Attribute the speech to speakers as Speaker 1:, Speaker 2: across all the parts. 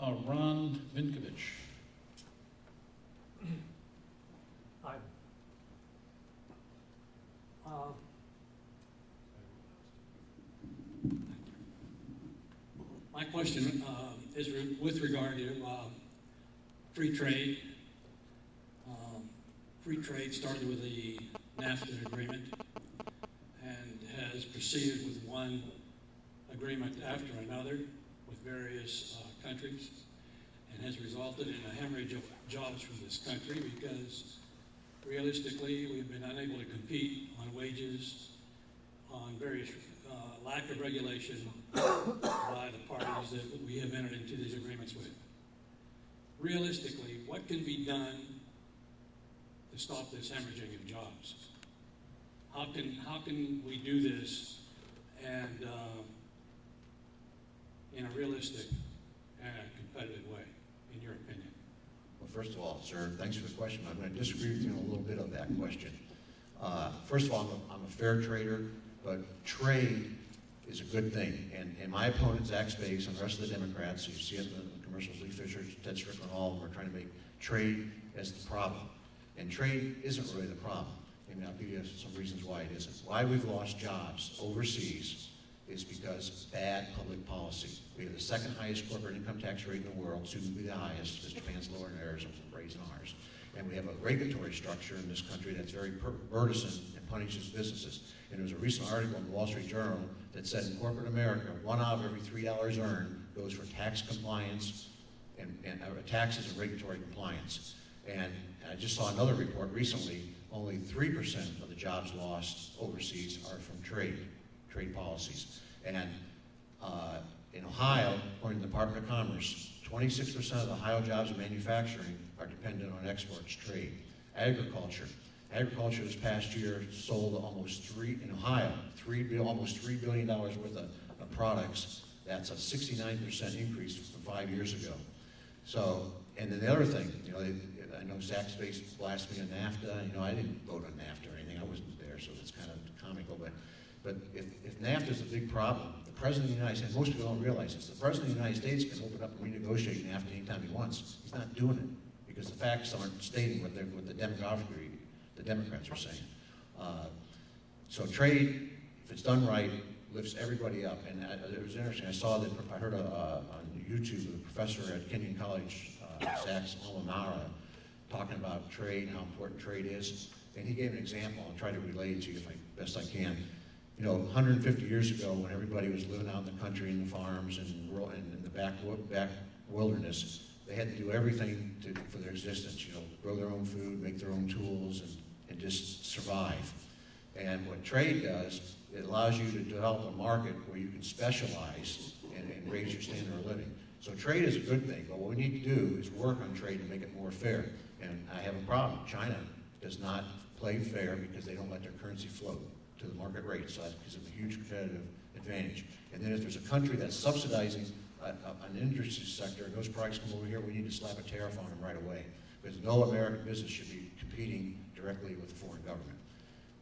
Speaker 1: Ron Vinkovich.
Speaker 2: Aye.
Speaker 3: My question is with regard to free trade. Free trade started with the NAFTA agreement and has proceeded with one agreement after another with various countries, and has resulted in a hemorrhage of jobs from this country because realistically we've been unable to compete on wages, on various lack of regulation by the parties that we have entered into these agreements with. Realistically, what can be done to stop this hemorrhaging of jobs? How can we do this and in a realistic and competitive way, in your opinion?
Speaker 4: Well, first of all, sir, thanks for the question. I'm going to disagree with you on a little bit of that question. First of all, I'm a fair trader, but trade is a good thing. And my opponent, Zach Space, and the rest of the Democrats, you see it in the commercials, Lee Fisher, Ted Strickland, all of them are trying to make trade as the problem. And trade isn't really the problem. Maybe I'll give you some reasons why it isn't. Why we've lost jobs overseas is because of bad public policy. We have the second highest corporate income tax rate in the world, soon to be the highest, because Japan's lowering theirs and raising ours. And we have a regulatory structure in this country that's very burdensome and punishes businesses. And there was a recent article in the Wall Street Journal that said in corporate America, 1 out of every $3 earned goes for tax compliance and taxes and regulatory compliance. And I just saw another report recently, only 3% of the jobs lost overseas are from trade policies. And in Ohio, according to the Department of Commerce, 26% of the Ohio jobs in manufacturing are dependent on exports, trade. Agriculture this past year sold almost in Ohio, almost $3 billion worth of products. That's a 69% increase from 5 years ago. So, and then the other thing, I know Zach Space blasted me on NAFTA. I didn't vote on NAFTA or anything. I wasn't there, so it's kind of comical. But if NAFTA is a big problem, the President of the United States, most people don't realize this, the President of the United States can open up and renegotiate NAFTA anytime he wants. He's not doing it because the facts aren't stating what the Democrats are saying. So trade, if it's done right, lifts everybody up. And it was interesting. I heard on YouTube a professor at Kenyon College, Zach's alma mater, talking about trade and how important trade is. And he gave an example. I'll try to relate it to you best I can. 150 years ago, when everybody was living out in the country, in the farms and in the back wilderness, they had to do everything for their existence. Grow their own food, make their own tools, and just survive. And what trade does, it allows you to develop a market where you can specialize and raise your standard of living. So trade is a good thing, but what we need to do is work on trade to make it more fair. And I have a problem. China does not play fair because they don't let their currency float to the market rate, so that gives them a huge competitive advantage. And then if there's a country that's subsidizing an industry sector and those products come over here, we need to slap a tariff on them right away, because no American business should be competing directly with the foreign government.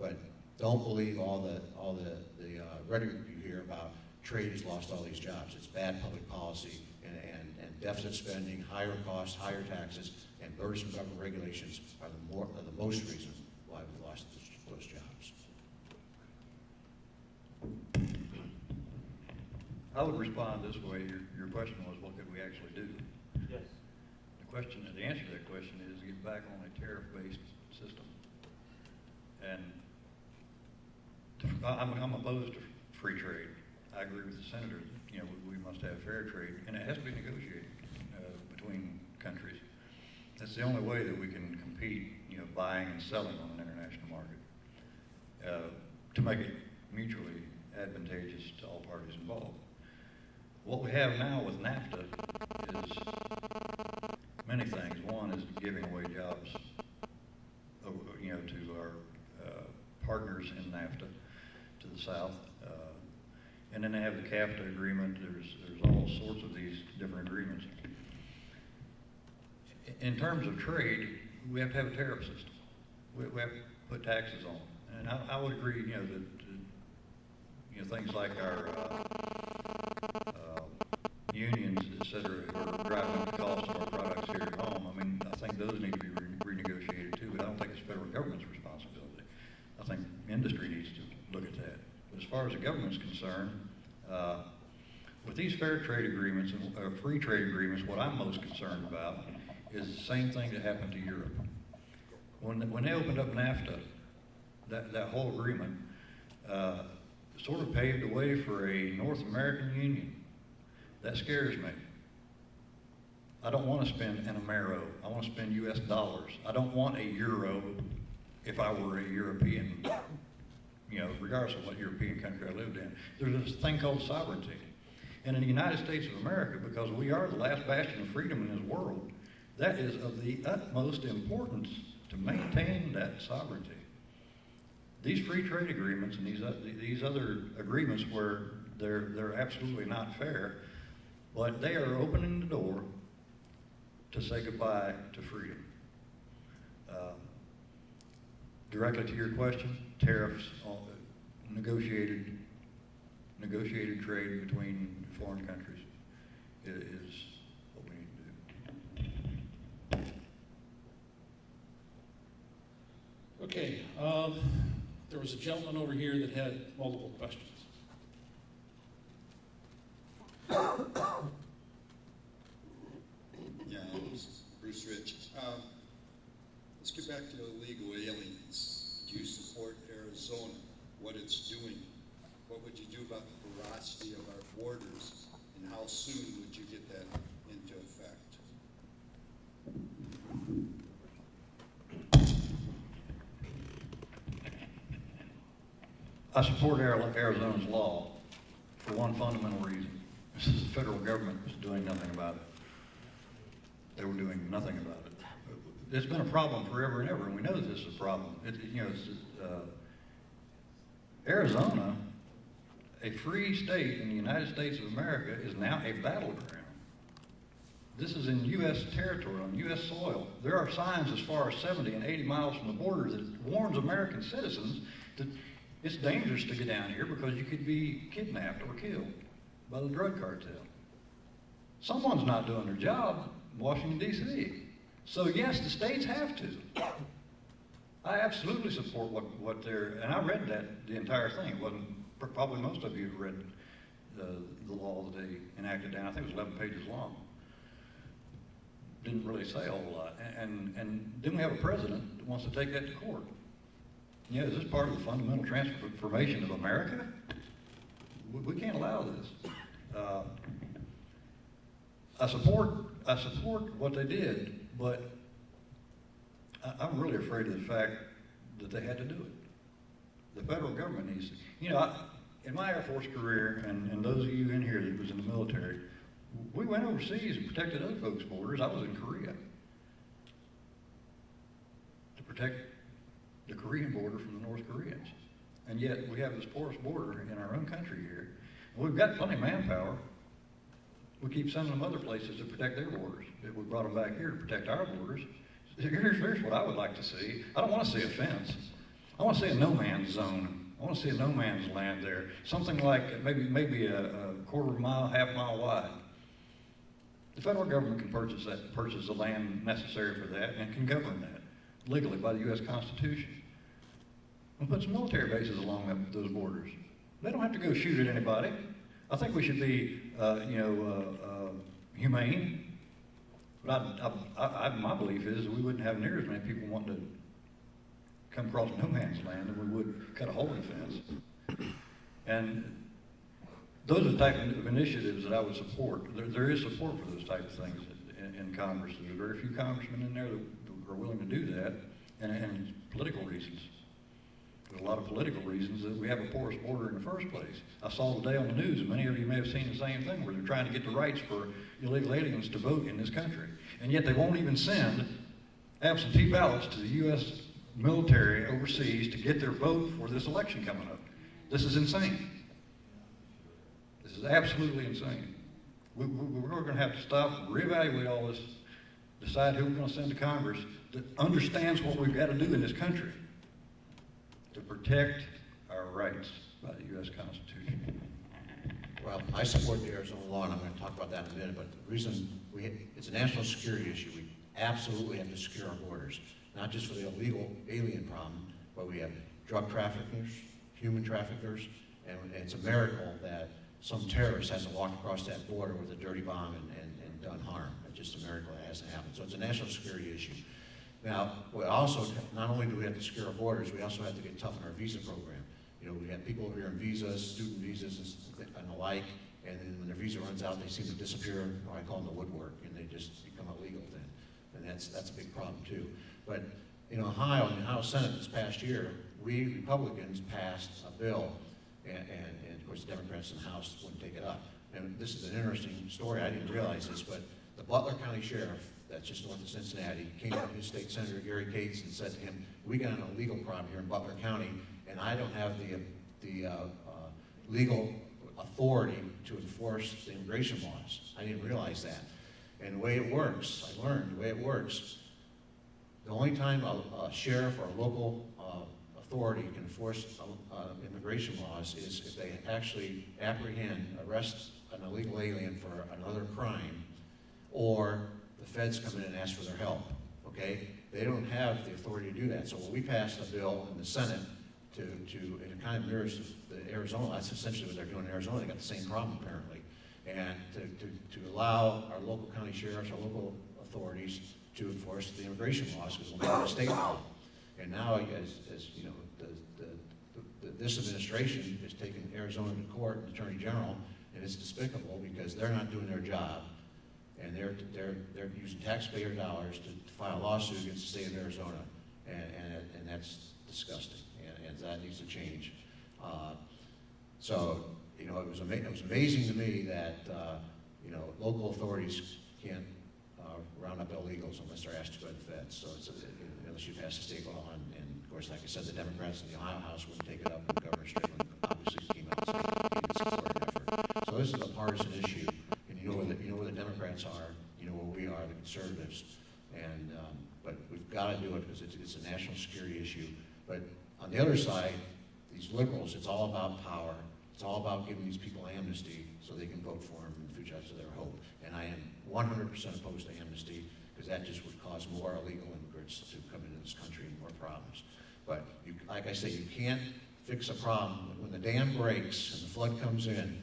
Speaker 4: But don't believe all the rhetoric you hear about trade has lost all these jobs. It's bad public policy and deficit spending, higher costs, higher taxes, and burdensome government regulations are the most reason why we've lost those jobs.
Speaker 5: I would respond this way. Your question was, what could we actually do?
Speaker 2: Yes.
Speaker 5: The answer to that question is get back on a tariff-based system. And I'm opposed to free trade. I agree with the senator. We must have fair trade, and it has to be negotiated between countries. That's the only way that we can compete, buying and selling on an international market, to make it mutually advantageous to all parties involved. What we have now with NAFTA is many things. One is giving away jobs, to our partners in NAFTA to the south. And then they have the CAFTA agreement. There's all sorts of these different agreements. In terms of trade, we have to have a tariff system. We have to put taxes on them. And I would agree, that things like our, unions, et cetera, are driving up the cost of our products here at home. I mean, I think those need to be renegotiated too, but I don't think it's federal government's responsibility. I think industry needs to look at that. But as far as the government's concerned, with these fair trade agreements and free trade agreements, what I'm most concerned about is the same thing that happened to Europe. When they opened up NAFTA, that whole agreement sort of paved the way for a North American Union. That scares me. I don't want to spend an Amero. I want to spend US dollars. I don't want a euro if I were a European, regardless of what European country I lived in. There's this thing called sovereignty. And in the United States of America, because we are the last bastion of freedom in this world, that is of the utmost importance to maintain that sovereignty. These free trade agreements and these other agreements where they're absolutely not fair, but they are opening the door to say goodbye to freedom. Directly to your question, tariffs, negotiated trade between foreign countries is what we need to do.
Speaker 1: Okay, there was a gentleman over here that had multiple questions.
Speaker 2: Yeah, this is Bruce Rich. Let's get back to illegal aliens. Do you support Arizona, what it's doing? What would you do about the porosity of our borders, and how soon would you get that into effect?
Speaker 5: I support Arizona's law for one fundamental reason. This is the federal government was doing nothing about it. They were doing nothing about it. It's been a problem forever and ever, and we know that this is a problem. Arizona, a free state in the United States of America, is now a battleground. This is in U.S. territory, on U.S. soil. There are signs as far as 70 and 80 miles from the border that warns American citizens that it's dangerous to get down here because you could be kidnapped or killed by the drug cartel. Someone's not doing their job in Washington, D.C. So yes, the states have to. I absolutely support what they're, and I read the entire thing. It wasn't, probably most of you have read the law that they enacted down. I think it was 11 pages long. Didn't really say a whole lot. And then we have a president that wants to take that to court. Is this part of the fundamental transformation of America? We can't allow this. I support what they did, but I'm really afraid of the fact that they had to do it. The federal government needs to. In my Air Force career, and those of you in here that was in the military, we went overseas and protected other folks' borders. I was in Korea to protect the Korean border from the North Koreans. And yet we have this porous border in our own country here. And we've got plenty of manpower. We keep sending them other places to protect their borders. If we brought them back here to protect our borders, here's what I would like to see. I don't want to see a fence. I want to see a no man's zone. I want to see a no man's land there. Something like maybe a quarter of a mile, half mile wide. The federal government can purchase the land necessary for that and can govern that legally by the U.S. Constitution. And put some military bases along those borders. They don't have to go shoot at anybody. I think we should be, humane. But my belief is we wouldn't have near as many people wanting to come across no man's land than we would cut a hole in the fence. And those are the type of initiatives that I would support. There is support for those type of things in Congress. There's very few congressmen in there that are willing to do that, and political reasons. There's a lot of political reasons that we have a porous border in the first place. I saw today on the news, and many of you may have seen the same thing, where they're trying to get the rights for illegal aliens to vote in this country. And yet they won't even send absentee ballots to the U.S. military overseas to get their vote for this election coming up. This is insane. This is absolutely insane. We're going to have to stop, reevaluate all this, decide who we're going to send to Congress that understands what we've got to do in this country to protect our rights by the U.S. Constitution.
Speaker 4: Well, I support the Arizona law, and I'm going to talk about that in a minute, but the reason it's a national security issue. We absolutely have to secure our borders, not just for the illegal alien problem, but we have drug traffickers, human traffickers, and it's a miracle that some terrorist hasn't walked across that border with a dirty bomb and done harm. It's just a miracle that hasn't happened. So it's a national security issue. Now, we also, not only do we have to secure our borders, we also have to get tough on our visa program. You know, we have people over here on visas, student visas and the like, and then when their visa runs out, they seem to disappear, or I call them the woodwork, and they just become illegal then. And that's a big problem too. But in Ohio, in the Ohio Senate this past year, we Republicans passed a bill, and of course the Democrats in the House wouldn't take it up. And this is an interesting story, I didn't realize this, but the Butler County Sheriff, that's just north of Cincinnati, came to his state senator, Gary Cates, and said to him, we got an illegal problem here in Butler County, and I don't have the legal authority to enforce the immigration laws. I didn't realize that. And the way it works, I learned the way it works, the only time a sheriff or a local authority can enforce immigration laws is if they actually arrest an illegal alien for another crime, or the feds come in and ask for their help, okay? They don't have the authority to do that. So when we passed a bill in the Senate it kind of mirrors the Arizona, that's essentially what they're doing in Arizona. They got the same problem apparently. And to allow our local county sheriffs, our local authorities to enforce the immigration laws, because we'll have a state law. And now, as you know, this administration is taking Arizona to court, the Attorney General, and it's despicable because they're not doing their job, and they're using taxpayer dollars to file a lawsuit against the state of Arizona, and that's disgusting, and that needs to change. So, you know, it was amazing to me that you know, local authorities can't round up illegals unless they're asked to go to the feds. So unless you pass a state law, and of course, like I said, the Democrats in the Ohio House wouldn't take it up, and Governor Strickland obviously came out and said he would support an effort. So this is a partisan issue, and you know where the Democrats are, you know where we are, the conservatives, and but we've got to do it because it's a national security issue. But on the other side, these liberals, it's all about power. It's all about giving these people amnesty so they can vote for them in the future after their hope. And I am 100% opposed to amnesty because that just would cause more illegal immigrants to come into this country and more problems. But like I say, you can't fix a problem. When the dam breaks and the flood comes in,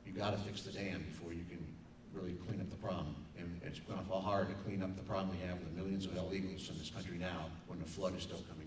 Speaker 4: you got to fix the dam before you can really clean up the problem. And it's going to fall hard to clean up the problem we have with the millions of illegals in this country now when the flood is still coming